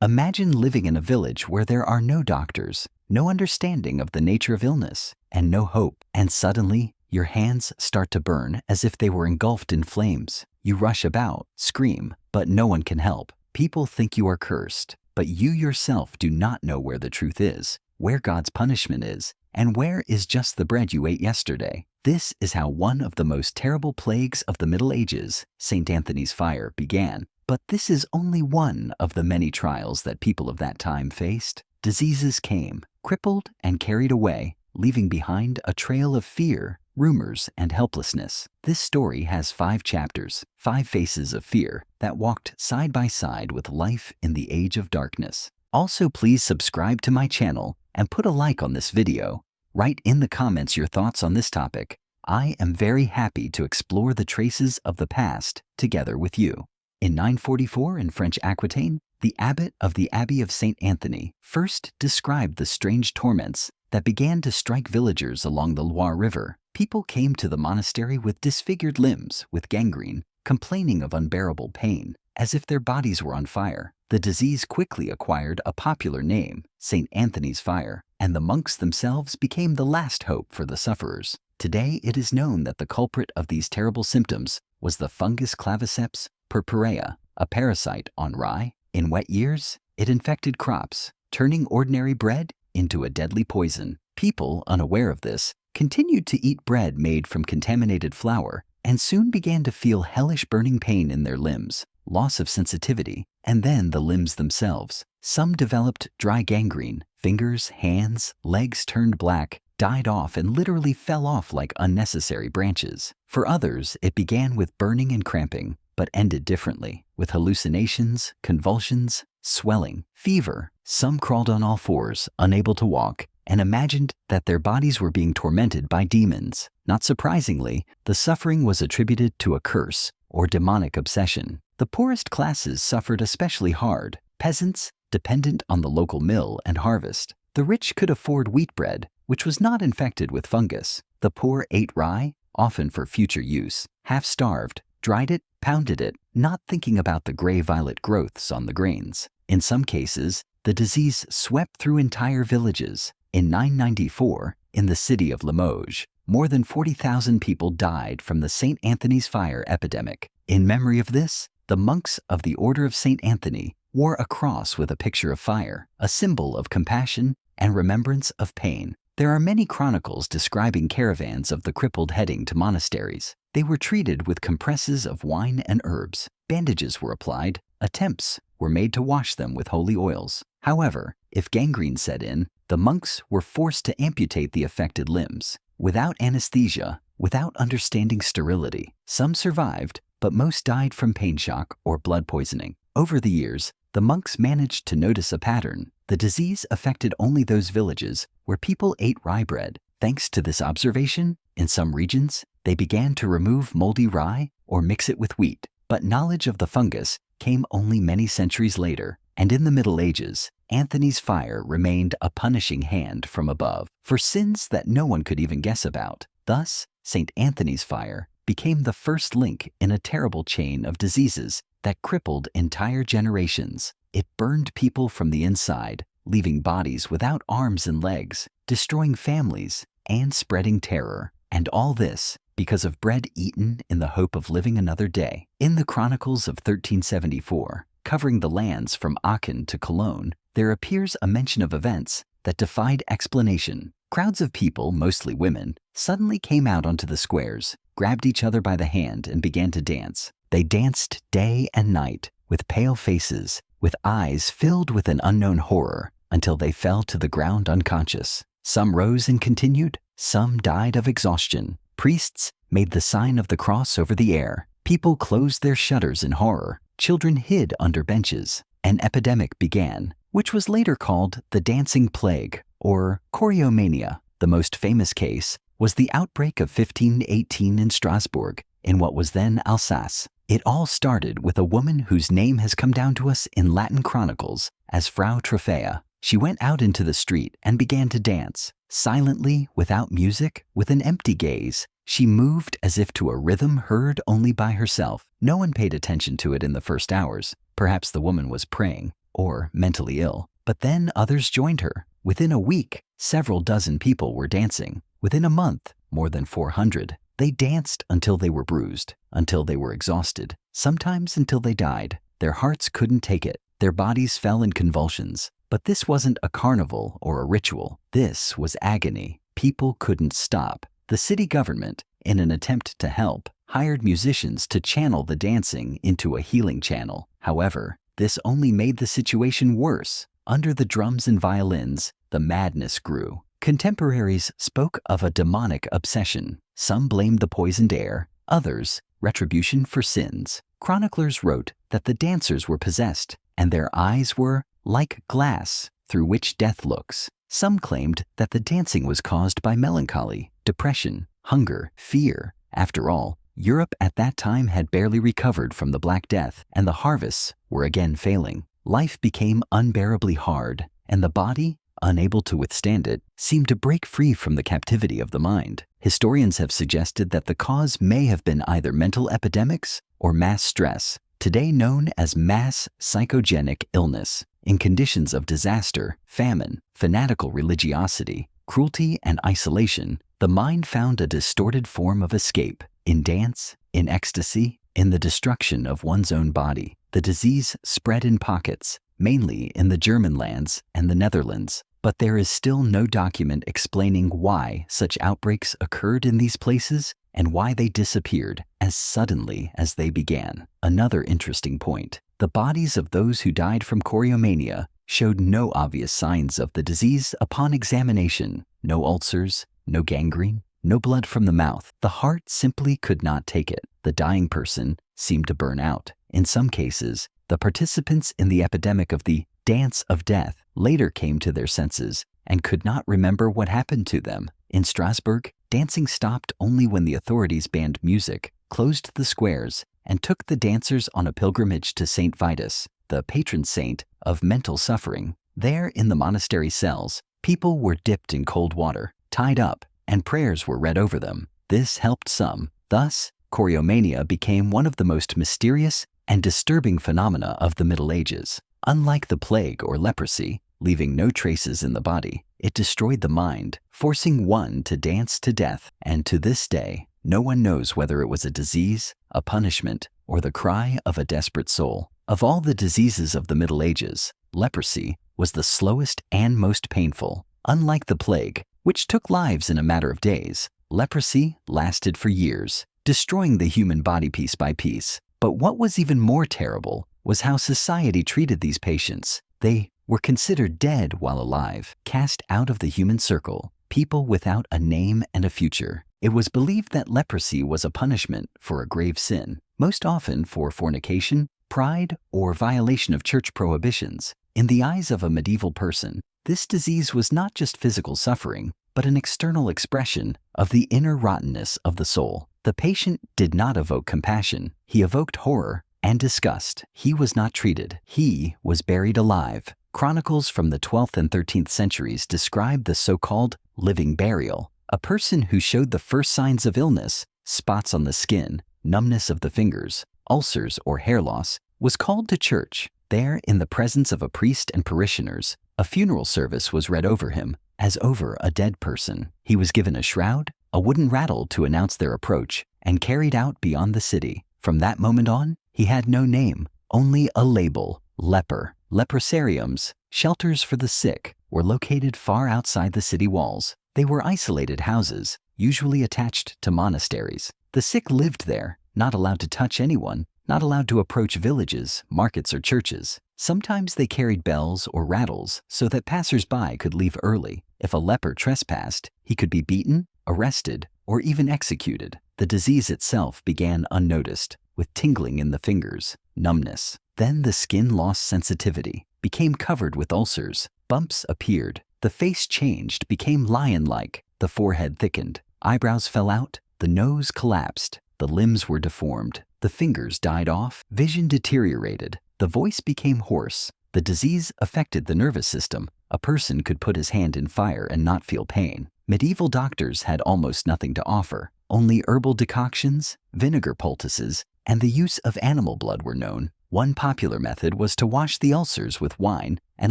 Imagine living in a village where there are no doctors, no understanding of the nature of illness, and no hope. And suddenly, your hands start to burn as if they were engulfed in flames. You rush about, scream, but no one can help. People think you are cursed, but you yourself do not know where the truth is, where God's punishment is, and where is just the bread you ate yesterday. This is how one of the most terrible plagues of the Middle Ages, St. Anthony's fire, began. But this is only one of the many trials that people of that time faced. Diseases came, crippled and carried away, leaving behind a trail of fear, rumors, and helplessness. This story has 5 chapters, 5 faces of fear that walked side by side with life in the age of darkness. Also, please subscribe to my channel and put a like on this video. Write in the comments your thoughts on this topic. I am very happy to explore the traces of the past together with you. In 944 in French Aquitaine, the abbot of the Abbey of St. Anthony first described the strange torments that began to strike villagers along the Loire River. People came to the monastery with disfigured limbs, with gangrene, complaining of unbearable pain, as if their bodies were on fire. The disease quickly acquired a popular name, St. Anthony's fire, and the monks themselves became the last hope for the sufferers. Today, it is known that the culprit of these terrible symptoms was the fungus Claviceps purpurea, a parasite on rye. In wet years, it infected crops, turning ordinary bread into a deadly poison. People, unaware of this, continued to eat bread made from contaminated flour and soon began to feel hellish burning pain in their limbs, loss of sensitivity, and then the limbs themselves. Some developed dry gangrene, fingers, hands, legs turned black, died off and literally fell off like unnecessary branches. For others, it began with burning and cramping, but ended differently, with hallucinations, convulsions, swelling, fever. Some crawled on all fours, unable to walk, and imagined that their bodies were being tormented by demons. Not surprisingly, the suffering was attributed to a curse or demonic obsession. The poorest classes suffered especially hard. Peasants, dependent on the local mill and harvest. The rich could afford wheat bread, which was not infected with fungus. The poor ate rye, often for future use, half-starved, dried it, pounded it, not thinking about the gray violet growths on the grains. In some cases, the disease swept through entire villages. In 994, in the city of Limoges, more than 40,000 people died from the St. Anthony's fire epidemic. In memory of this, the monks of the Order of St. Anthony wore a cross with a picture of fire, a symbol of compassion and remembrance of pain. There are many chronicles describing caravans of the crippled heading to monasteries. They were treated with compresses of wine and herbs. Bandages were applied. Attempts were made to wash them with holy oils. However, if gangrene set in, the monks were forced to amputate the affected limbs. Without anesthesia, without understanding sterility. Some survived, but most died from pain shock or blood poisoning. Over the years, the monks managed to notice a pattern. The disease affected only those villages where people ate rye bread. Thanks to this observation, in some regions, they began to remove moldy rye or mix it with wheat. But knowledge of the fungus came only many centuries later, and in the Middle Ages, Anthony's fire remained a punishing hand from above for sins that no one could even guess about. Thus, St. Anthony's fire became the first link in a terrible chain of diseases that crippled entire generations. It burned people from the inside, leaving bodies without arms and legs, destroying families, and spreading terror. And all this because of bread eaten in the hope of living another day. In the Chronicles of 1374, covering the lands from Aachen to Cologne, there appears a mention of events that defied explanation. Crowds of people, mostly women, suddenly came out onto the squares, grabbed each other by the hand, and began to dance. They danced day and night, with pale faces, with eyes filled with an unknown horror, until they fell to the ground unconscious. Some rose and continued, some died of exhaustion. Priests made the sign of the cross over the air. People closed their shutters in horror. Children hid under benches. An epidemic began, which was later called the Dancing Plague, or choriomania. The most famous case was the outbreak of 1518 in Strasbourg, in what was then Alsace. It all started with a woman whose name has come down to us in Latin chronicles as Frau Trophaea. She went out into the street and began to dance. Silently, without music, with an empty gaze, she moved as if to a rhythm heard only by herself. No one paid attention to it in the first hours. Perhaps the woman was praying, or mentally ill. But then others joined her. Within a week, several dozen people were dancing. Within a month, more than 400. They danced until they were bruised, until they were exhausted, sometimes until they died. Their hearts couldn't take it. Their bodies fell in convulsions. But this wasn't a carnival or a ritual. This was agony. People couldn't stop. The city government, in an attempt to help, hired musicians to channel the dancing into a healing channel. However, this only made the situation worse. Under the drums and violins, the madness grew. Contemporaries spoke of a demonic obsession. Some blamed the poisoned air, others, retribution for sins. Chroniclers wrote that the dancers were possessed, and their eyes were like glass through which death looks. Some claimed that the dancing was caused by melancholy, depression, hunger, fear. After all, Europe at that time had barely recovered from the Black Death, and the harvests were again failing. Life became unbearably hard, and the body, unable to withstand it, seemed to break free from the captivity of the mind. Historians have suggested that the cause may have been either mental epidemics or mass stress, today known as mass psychogenic illness. In conditions of disaster, famine, fanatical religiosity, cruelty, and isolation, the mind found a distorted form of escape. In dance, in ecstasy, in the destruction of one's own body. The disease spread in pockets, mainly in the German lands and the Netherlands. But there is still no document explaining why such outbreaks occurred in these places and why they disappeared as suddenly as they began. Another interesting point: the bodies of those who died from choriomania showed no obvious signs of the disease upon examination. No ulcers, no gangrene, no blood from the mouth. The heart simply could not take it. The dying person seemed to burn out. In some cases, the participants in the epidemic of the dance of death later came to their senses and could not remember what happened to them. In Strasbourg, dancing stopped only when the authorities banned music, closed the squares, and took the dancers on a pilgrimage to St. Vitus, the patron saint of mental suffering. There, in the monastery cells, people were dipped in cold water, tied up, and prayers were read over them. This helped some. Thus, choriomania became one of the most mysterious and disturbing phenomena of the Middle Ages. Unlike the plague or leprosy, leaving no traces in the body, it destroyed the mind, forcing one to dance to death. And to this day, no one knows whether it was a disease, a punishment, or the cry of a desperate soul. Of all the diseases of the Middle Ages, leprosy was the slowest and most painful. Unlike the plague, which took lives in a matter of days, leprosy lasted for years, destroying the human body piece by piece. But what was even more terrible was how society treated these patients. They were considered dead while alive, cast out of the human circle, people without a name and a future. It was believed that leprosy was a punishment for a grave sin, most often for fornication, pride, or violation of church prohibitions. In the eyes of a medieval person, this disease was not just physical suffering, but an external expression of the inner rottenness of the soul. The patient did not evoke compassion. He evoked horror and disgust. He was not treated. He was buried alive. Chronicles from the 12th and 13th centuries describe the so-called living burial. A person who showed the first signs of illness, spots on the skin, numbness of the fingers, ulcers, or hair loss, was called to church. There, in the presence of a priest and parishioners, a funeral service was read over him, as over a dead person. He was given a shroud, a wooden rattle to announce their approach, and carried out beyond the city. From that moment on, he had no name, only a label: leper. Leprosariums, shelters for the sick, were located far outside the city walls. They were isolated houses, usually attached to monasteries. The sick lived there, not allowed to touch anyone, not allowed to approach villages, markets, or churches. Sometimes they carried bells or rattles so that passers-by could leave early. If a leper trespassed, he could be beaten, arrested, or even executed. The disease itself began unnoticed, with tingling in the fingers, numbness. Then the skin lost sensitivity, became covered with ulcers, bumps appeared, the face changed, became lion-like, the forehead thickened, eyebrows fell out, the nose collapsed, the limbs were deformed, the fingers died off, vision deteriorated, the voice became hoarse. The disease affected the nervous system. A person could put his hand in fire and not feel pain. Medieval doctors had almost nothing to offer. Only herbal decoctions, vinegar poultices, and the use of animal blood were known. One popular method was to wash the ulcers with wine and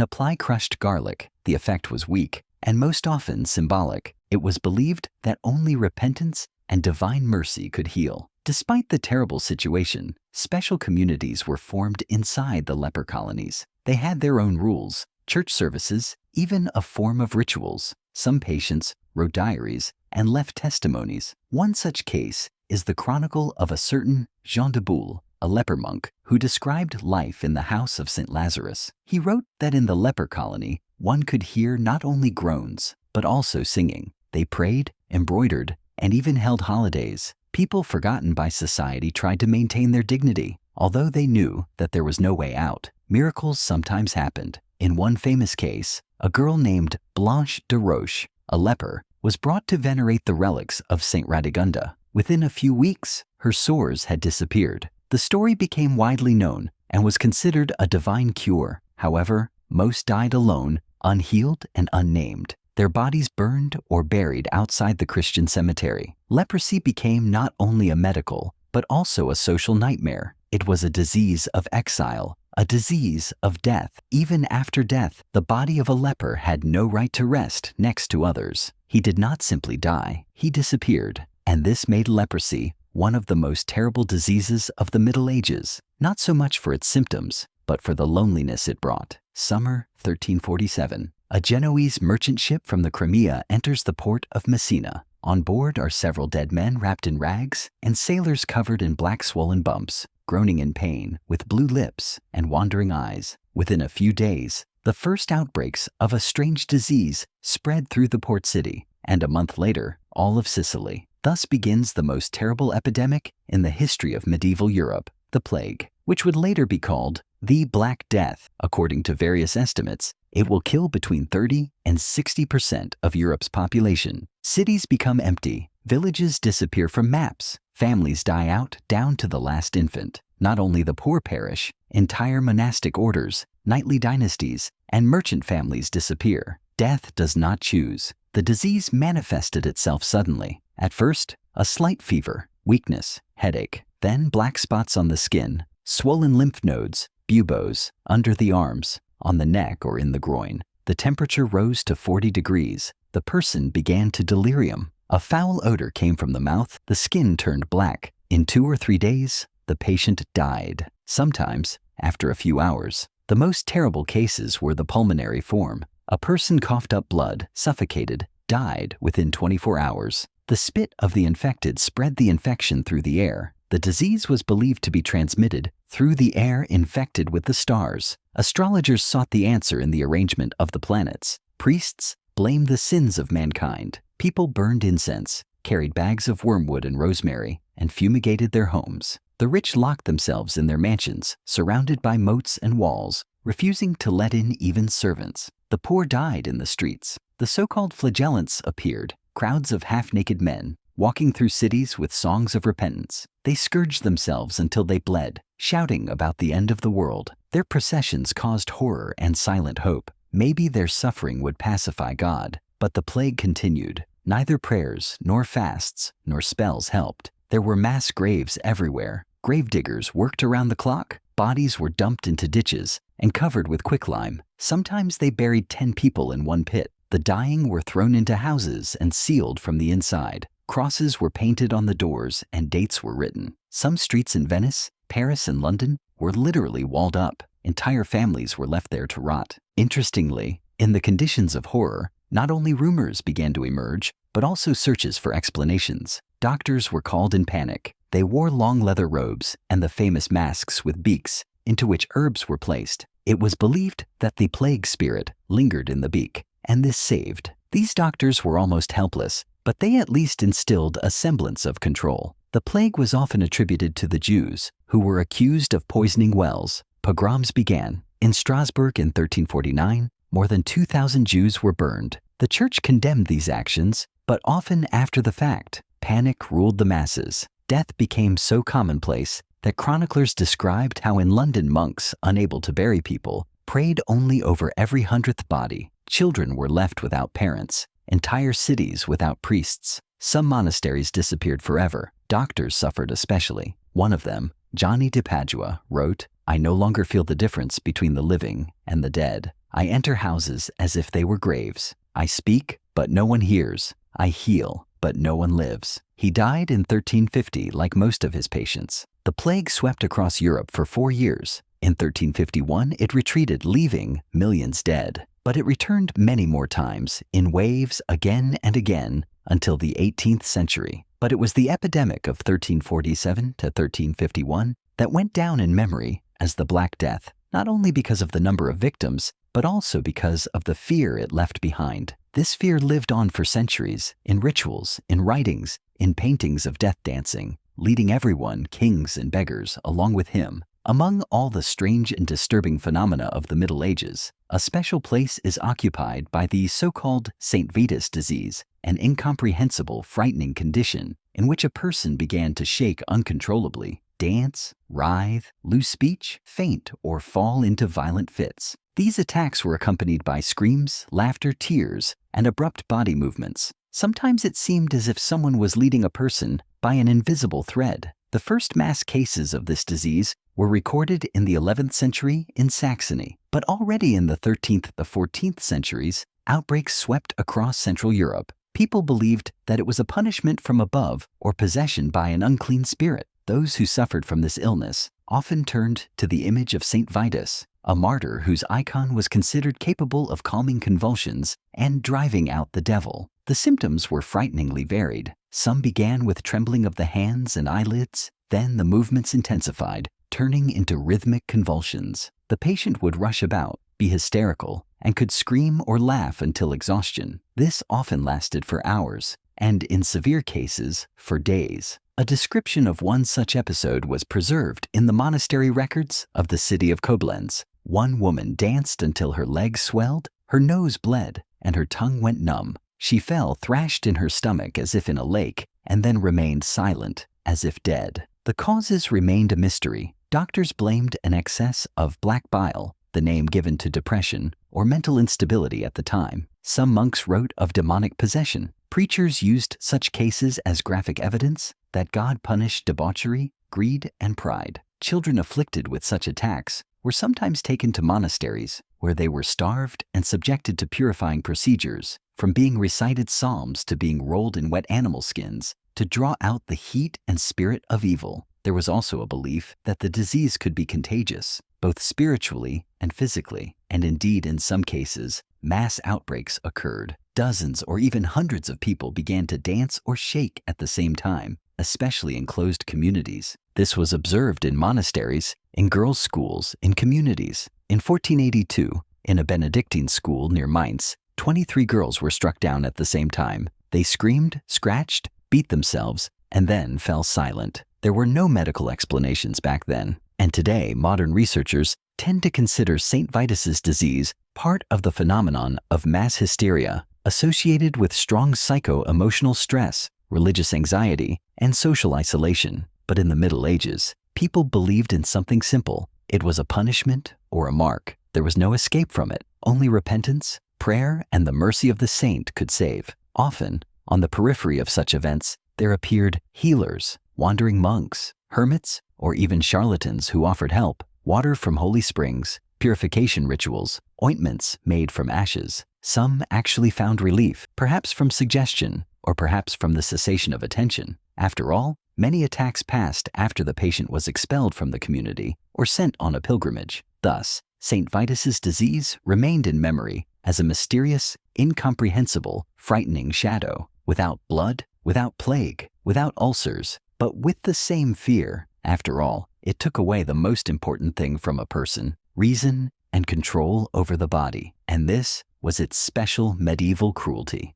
apply crushed garlic. The effect was weak and most often symbolic. It was believed that only repentance and divine mercy could heal. Despite the terrible situation, special communities were formed inside the leper colonies. They had their own rules, church services, even a form of rituals. Some patients wrote diaries and left testimonies. One such case is the chronicle of a certain Jean de Boule, a leper monk who described life in the house of St. Lazarus. He wrote that in the leper colony, one could hear not only groans, but also singing. They prayed, embroidered, and even held holidays. People forgotten by society tried to maintain their dignity, although they knew that there was no way out. Miracles sometimes happened. In one famous case, a girl named Blanche de Roche, a leper, was brought to venerate the relics of Saint Radegunda. Within a few weeks, her sores had disappeared. The story became widely known and was considered a divine cure. However, most died alone, unhealed and unnamed, their bodies burned or buried outside the Christian cemetery. Leprosy became not only a medical, but also a social nightmare. It was a disease of exile, a disease of death. Even after death, the body of a leper had no right to rest next to others. He did not simply die, he disappeared. And this made leprosy one of the most terrible diseases of the Middle Ages, not so much for its symptoms, but for the loneliness it brought. Summer 1347. A Genoese merchant ship from the Crimea enters the port of Messina. On board are several dead men wrapped in rags and sailors covered in black swollen bumps, groaning in pain, with blue lips and wandering eyes. Within a few days, the first outbreaks of a strange disease spread through the port city, and a month later, all of Sicily. Thus begins the most terrible epidemic in the history of medieval Europe, the plague, which would later be called the Black Death. According to various estimates, it will kill between 30 and 60% of Europe's population. Cities become empty, villages disappear from maps, families die out down to the last infant. Not only the poor perish, entire monastic orders, knightly dynasties, and merchant families disappear. Death does not choose. The disease manifested itself suddenly. At first, a slight fever, weakness, headache, then black spots on the skin, swollen lymph nodes, buboes, under the arms, on the neck or in the groin. The temperature rose to 40 degrees. The person began to delirium. A foul odor came from the mouth. The skin turned black. In 2 or 3 days, the patient died. Sometimes, after a few hours. The most terrible cases were the pulmonary form. A person coughed up blood, suffocated, died within 24 hours. The spit of the infected spread the infection through the air. The disease was believed to be transmitted through the air infected with the stars. Astrologers sought the answer in the arrangement of the planets. Priests blamed the sins of mankind. People burned incense, carried bags of wormwood and rosemary, and fumigated their homes. The rich locked themselves in their mansions, surrounded by moats and walls, refusing to let in even servants. The poor died in the streets. The so-called flagellants appeared, crowds of half-naked men, walking through cities with songs of repentance. They scourged themselves until they bled, shouting about the end of the world. Their processions caused horror and silent hope. Maybe their suffering would pacify God, but the plague continued. Neither prayers, nor fasts, nor spells helped. There were mass graves everywhere. Gravediggers worked around the clock. Bodies were dumped into ditches and covered with quicklime. Sometimes they buried 10 people in one pit. The dying were thrown into houses and sealed from the inside. Crosses were painted on the doors and dates were written. Some streets in Venice, Paris, and London were literally walled up. Entire families were left there to rot. Interestingly, in the conditions of horror, not only rumors began to emerge, but also searches for explanations. Doctors were called in panic. They wore long leather robes and the famous masks with beaks, into which herbs were placed. It was believed that the plague spirit lingered in the beak, and this saved. These doctors were almost helpless, but they at least instilled a semblance of control. The plague was often attributed to the Jews, who were accused of poisoning wells. Pogroms began. In Strasbourg in 1349, more than 2,000 Jews were burned. The church condemned these actions, but often after the fact. Panic ruled the masses. Death became so commonplace that chroniclers described how in London monks, unable to bury people, prayed only over every 100th body. Children were left without parents, entire cities without priests. Some monasteries disappeared forever. Doctors suffered especially. One of them, Gianni di Padua, wrote, I no longer feel the difference between the living and the dead. I enter houses as if they were graves. I speak, but no one hears. I heal, but no one lives. He died in 1350 like most of his patients. The plague swept across Europe for 4 years. In 1351, it retreated, leaving millions dead. But it returned many more times, in waves again and again, until the 18th century. But it was the epidemic of 1347 to 1351 that went down in memory as the Black Death, not only because of the number of victims, but also because of the fear it left behind. This fear lived on for centuries, in rituals, in writings, in paintings of death dancing, leading everyone, kings and beggars, along with him. Among all the strange and disturbing phenomena of the Middle Ages, a special place is occupied by the so-called St. Vitus disease, an incomprehensible, frightening condition in which a person began to shake uncontrollably, dance, writhe, lose speech, faint, or fall into violent fits. These attacks were accompanied by screams, laughter, tears, and abrupt body movements. Sometimes it seemed as if someone was leading a person by an invisible thread. The first mass cases of this disease were recorded in the 11th century in Saxony, but already in the 13th to 14th centuries, outbreaks swept across Central Europe. People believed that it was a punishment from above or possession by an unclean spirit. Those who suffered from this illness often turned to the image of St. Vitus, a martyr whose icon was considered capable of calming convulsions and driving out the devil. The symptoms were frighteningly varied. Some began with trembling of the hands and eyelids, then the movements intensified, turning into rhythmic convulsions. The patient would rush about, be hysterical, and could scream or laugh until exhaustion. This often lasted for hours, and in severe cases, for days. A description of one such episode was preserved in the monastery records of the city of Koblenz. One woman danced until her legs swelled, her nose bled, and her tongue went numb. She fell thrashed in her stomach as if in a lake, and then remained silent, as if dead. The causes remained a mystery. Doctors blamed an excess of black bile, the name given to depression, or mental instability at the time. Some monks wrote of demonic possession. Preachers used such cases as graphic evidence that God punished debauchery, greed, and pride. Children afflicted with such attacks were sometimes taken to monasteries, where they were starved and subjected to purifying procedures, from being recited psalms to being rolled in wet animal skins, to draw out the heat and spirit of evil. There was also a belief that the disease could be contagious, both spiritually and physically, and indeed in some cases, mass outbreaks occurred. Dozens or even hundreds of people began to dance or shake at the same time, especially in closed communities. This was observed in monasteries, in girls' schools, in communities. In 1482, in a Benedictine school near Mainz, 23 girls were struck down at the same time. They screamed, scratched, beat themselves, and then fell silent. There were no medical explanations back then, and today modern researchers tend to consider St. Vitus's disease part of the phenomenon of mass hysteria associated with strong psycho-emotional stress, religious anxiety, and social isolation. But in the Middle Ages, people believed in something simple. It was a punishment or a mark. There was no escape from it. Only repentance, prayer, and the mercy of the saint could save. Often, on the periphery of such events, there appeared healers, wandering monks, hermits, or even charlatans who offered help, water from holy springs, purification rituals, ointments made from ashes. Some actually found relief, perhaps from suggestion, or perhaps from the cessation of attention. After all, many attacks passed after the patient was expelled from the community or sent on a pilgrimage. Thus, St. Vitus's disease remained in memory as a mysterious, incomprehensible, frightening shadow, without blood, without plague, without ulcers, but with the same fear. After all, it took away the most important thing from a person: reason and control over the body. And this was its special medieval cruelty.